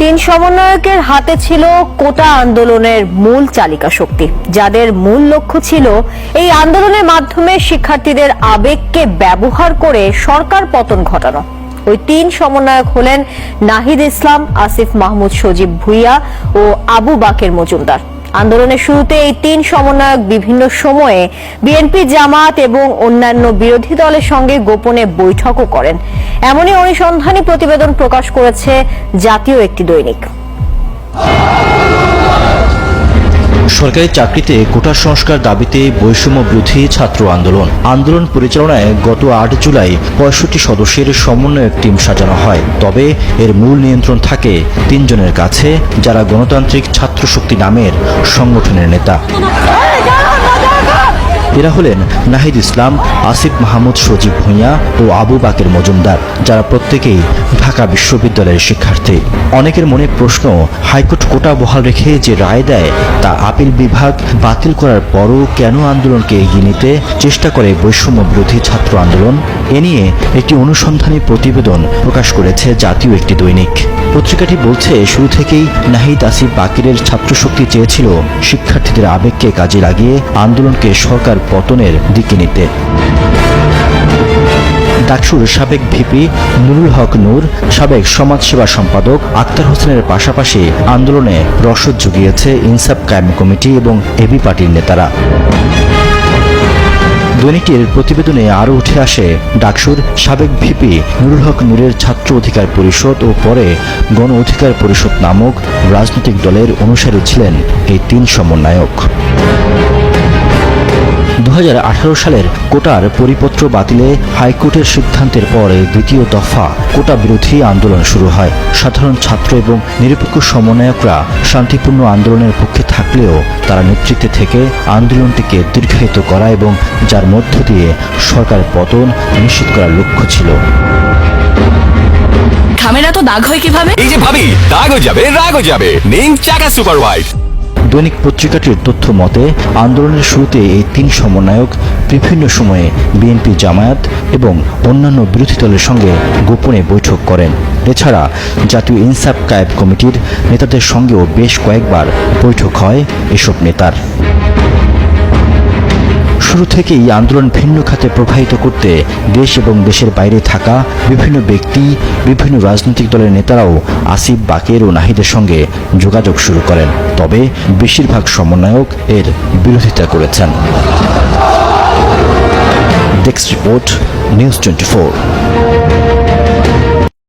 তিন সমন্বয়কের হাতে ছিল কোটা আন্দোলনের মূল চালিকা শক্তি, যাদের মূল লক্ষ্য ছিল এই আন্দোলনের মাধ্যমে শিক্ষার্থীদের আবেগকে ব্যবহার করে সরকার পতন ঘটানো। ওই তিন সমন্বয়ক হলেন নাহিদ ইসলাম, আসিফ মাহমুদ সজীব ভুইয়া ও আবু বাকের মজুমদার। আন্দোলনের শুরুতে এই তিন সমন্বয়ক বিভিন্ন সময়ে বিএনপি, জামাত এবং অন্যান্য বিরোধী দলের সঙ্গে গোপনে বৈঠকও করেন। এমনই অনুসন্ধানী প্রতিবেদন প্রকাশ করেছে জাতীয় একটি দৈনিক। সরকারি চাকরিতে কোটা সংস্কার দাবিতে বৈষম্য বিরোধী ছাত্র আন্দোলন পরিচালনায় গত ৮ জুলাই ৬৫ সদস্যের সমন্বয়ক টিম সাজানো হয়। তবে এর মূল নিয়ন্ত্রণ থাকে ৩ জনের কাছে, যারা গণতান্ত্রিক ছাত্র শক্তি নামের সংগঠনের নেতা। এরা হলেন নাহিদ ইসলাম, আসিফ মাহমুদ সজীব ভুইয়া ও আবু বাকের মজুমদার, যারা প্রত্যেকেই ঢাকা বিশ্ববিদ্যালয়ের শিক্ষার্থী। অনেকের মনে প্রশ্ন, হাইকোর্ট কোটা বহাল রেখে যে রায় দেয় তা আপিল বিভাগ বাতিল করার পরও কেন আন্দোলনকে এগিয়ে নিতে চেষ্টা করে বৈষম্য বিরোধী ছাত্র আন্দোলন? এ নিয়ে একটি অনুসন্ধানী প্রতিবেদন প্রকাশ করেছে জাতীয় একটি দৈনিক। পত্রিকাটি বলছে, শুরু থেকেই নাহিদ, আসিফ, বাকিরের ছাত্রশক্তি চেয়েছিল শিক্ষার্থীদের আবেগকে কাজে লাগিয়ে আন্দোলনকে সরকার পতনের দিকে নিতে। ডাকসুর সাবেক ভিপি নুরুল হক নূর, সাবেক সমাজসেবা সম্পাদক আক্তার হোসেনের পাশাপাশি আন্দোলনে রসদ জুগিয়েছে ইনসাফ কায়েম কমিটি এবং এবি পার্টির নেতারা। দৈনিকটির প্রতিবেদনে আরও উঠে আসে, ডাকসুর সাবেক ভিপি নুরুল হক নূরের ছাত্র অধিকার পরিষদ ও পরে গণ অধিকার পরিষদ নামক রাজনৈতিক দলের অনুসারী ছিলেন এই তিন সমন্বয়ক। ২০১৮ সালের কোটার পরিপত্র বাতিলে হাইকোর্টের সিদ্ধান্তের পর দ্বিতীয় দফা কোটা বিরোধী আন্দোলন শুরু হয়। সাধারণ ছাত্র এবং নিরপেক্ষ সমন্বয়করা শান্তিপূর্ণ আন্দোলনের পক্ষে থাকলেও তারা নেতৃত্বে থেকে আন্দোলনটিকে দীর্ঘায়িত করা এবং যার মধ্য দিয়ে সরকার পতন নিশ্চিত করার লক্ষ্য ছিল। খামেরা তো দাগ হয় কিভাবে? এই যে ভাবি, দাগও যাবে, রাগও যাবে। নিন চাকা সুপার হোয়াইট। দৈনিক পত্রিকাটির তথ্য মতে, আন্দোলনের শুরুতে এই তিন সমন্বয়ক বিভিন্ন সময়ে বিএনপি, জামায়াত এবং অন্যান্য বিরোধী দলের সঙ্গে গোপনে বৈঠক করেন। এছাড়া জাতীয় ইনসাফ কায়েম কমিটির নেতাদের সঙ্গেও বেশ কয়েকবার বৈঠক হয় এসব নেতার। শুরু থেকেই আন্দোলন ভিন্ন খাতে প্রবাহিত করতে দেশ এবং দেশের বাইরে থাকা বিভিন্ন ব্যক্তি, বিভিন্ন রাজনৈতিক দলের নেতারাও আসিফ, বাকের ও নাহিদের সঙ্গে যোগাযোগ শুরু করেন। তবে বেশিরভাগ সমন্বয়ক এর বিরোধিতা করেছেন। Desk report, news 24।